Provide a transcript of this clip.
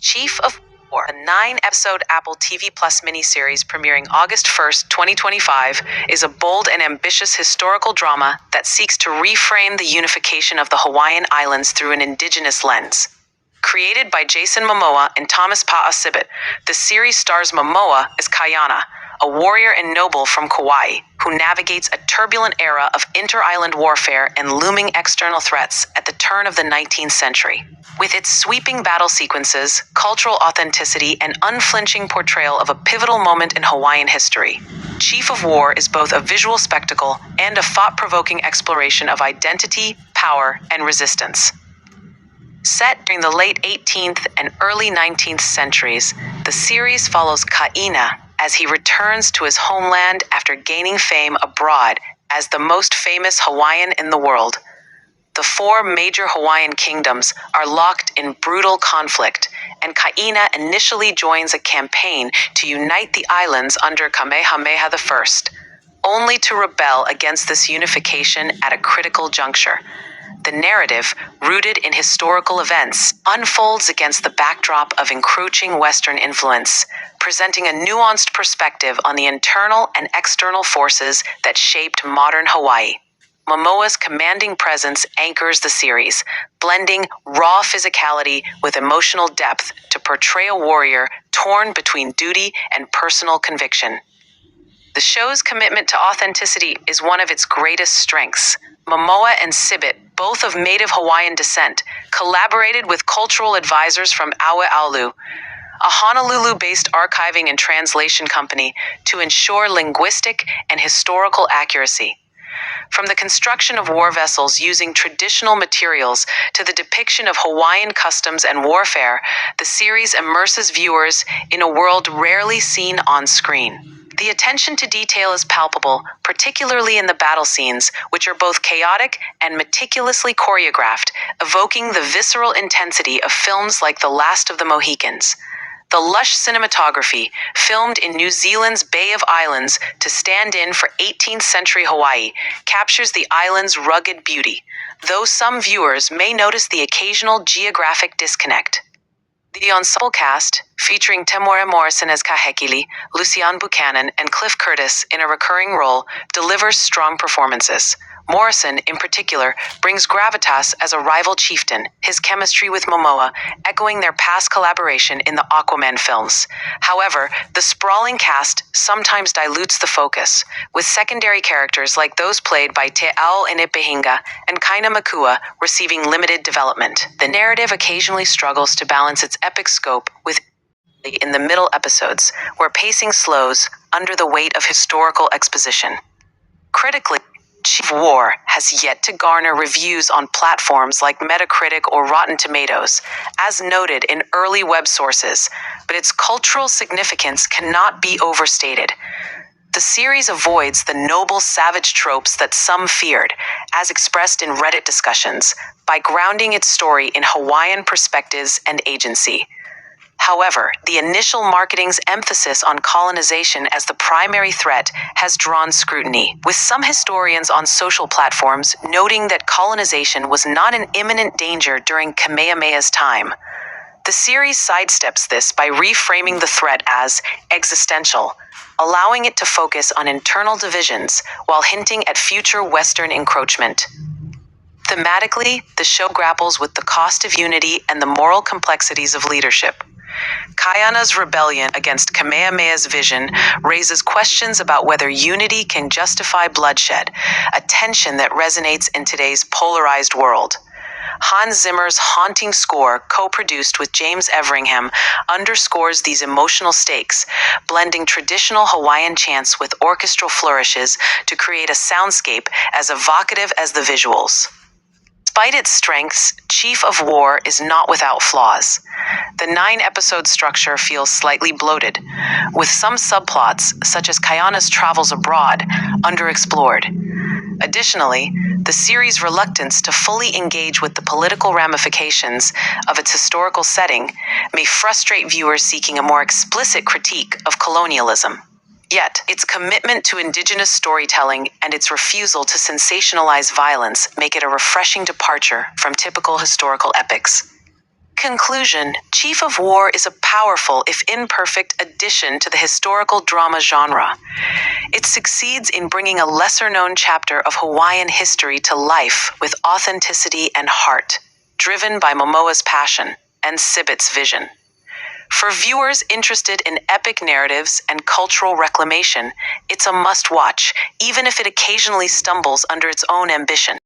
Chief of War, a 9-episode Apple TV Plus miniseries premiering August 1st, 2025, is a bold and ambitious historical drama that seeks to reframe the unification of the Hawaiian Islands through an indigenous lens. Created by Jason Momoa and Thomas Pa'a-Sibit, the series stars Momoa as Kayana, a warrior and noble from Kauai who navigates a turbulent era of inter-island warfare and looming external threats at the turn of the 19th century. With its sweeping battle sequences, cultural authenticity, and unflinching portrayal of a pivotal moment in Hawaiian history, Chief of War is both a visual spectacle and a thought-provoking exploration of identity, power, and resistance. Set during the late 18th and early 19th centuries, the series follows Kaina as he returns to his homeland after gaining fame abroad as the most famous Hawaiian in the world. The 4 major Hawaiian kingdoms are locked in brutal conflict, and Kaina initially joins a campaign to unite the islands under Kamehameha I, only to rebel against this unification at a critical juncture. The narrative, rooted in historical events, unfolds against the backdrop of encroaching Western influence, presenting a nuanced perspective on the internal and external forces that shaped modern Hawaii. Momoa's commanding presence anchors the series, blending raw physicality with emotional depth to portray a warrior torn between duty and personal conviction. The show's commitment to authenticity is one of its greatest strengths. Momoa and Sibit, both of native Hawaiian descent, collaborated with cultural advisors from Aue, a Honolulu-based archiving and translation company, to ensure linguistic and historical accuracy. From the construction of war vessels using traditional materials to the depiction of Hawaiian customs and warfare, the series immerses viewers in a world rarely seen on screen. The attention to detail is palpable, particularly in the battle scenes, which are both chaotic and meticulously choreographed, evoking the visceral intensity of films like The Last of the Mohicans. The lush cinematography, filmed in New Zealand's Bay of Islands to stand in for 18th century Hawaii, captures the island's rugged beauty, though some viewers may notice the occasional geographic disconnect. The ensemble cast, featuring Temore Morrison as Kahekili, Lucian Buchanan, and Cliff Curtis in a recurring role, delivers strong performances. Morrison, in particular, brings gravitas as a rival chieftain, his chemistry with Momoa echoing their past collaboration in the Aquaman films. However, the sprawling cast sometimes dilutes the focus, with secondary characters like those played by Te Ao Inipihinga and Kaina Makua receiving limited development. The narrative occasionally struggles to balance its epic scope with in the middle episodes, where pacing slows under the weight of historical exposition. Critically, Chief of War has yet to garner reviews on platforms like Metacritic or Rotten Tomatoes, as noted in early web sources, but its cultural significance cannot be overstated. The series avoids the noble savage tropes that some feared, as expressed in Reddit discussions, by grounding its story in Hawaiian perspectives and agency. However, the initial marketing's emphasis on colonization as the primary threat has drawn scrutiny, with some historians on social platforms noting that colonization was not an imminent danger during Kamehameha's time. The series sidesteps this by reframing the threat as existential, allowing it to focus on internal divisions while hinting at future Western encroachment. Thematically, the show grapples with the cost of unity and the moral complexities of leadership. Kayana's rebellion against Kamehameha's vision raises questions about whether unity can justify bloodshed, a tension that resonates in today's polarized world. Hans Zimmer's haunting score, co-produced with James Everingham, underscores these emotional stakes, blending traditional Hawaiian chants with orchestral flourishes to create a soundscape as evocative as the visuals. Despite its strengths, Chief of War is not without flaws. The 9-episode structure feels slightly bloated, with some subplots, such as Kayana's travels abroad, underexplored. Additionally, the series' reluctance to fully engage with the political ramifications of its historical setting may frustrate viewers seeking a more explicit critique of colonialism. Yet, its commitment to indigenous storytelling and its refusal to sensationalize violence make it a refreshing departure from typical historical epics. Conclusion: Chief of War is a powerful, if imperfect, addition to the historical drama genre. It succeeds in bringing a lesser-known chapter of Hawaiian history to life with authenticity and heart, driven by Momoa's passion and Sibit's vision. For viewers interested in epic narratives and cultural reclamation, it's a must-watch, even if it occasionally stumbles under its own ambition.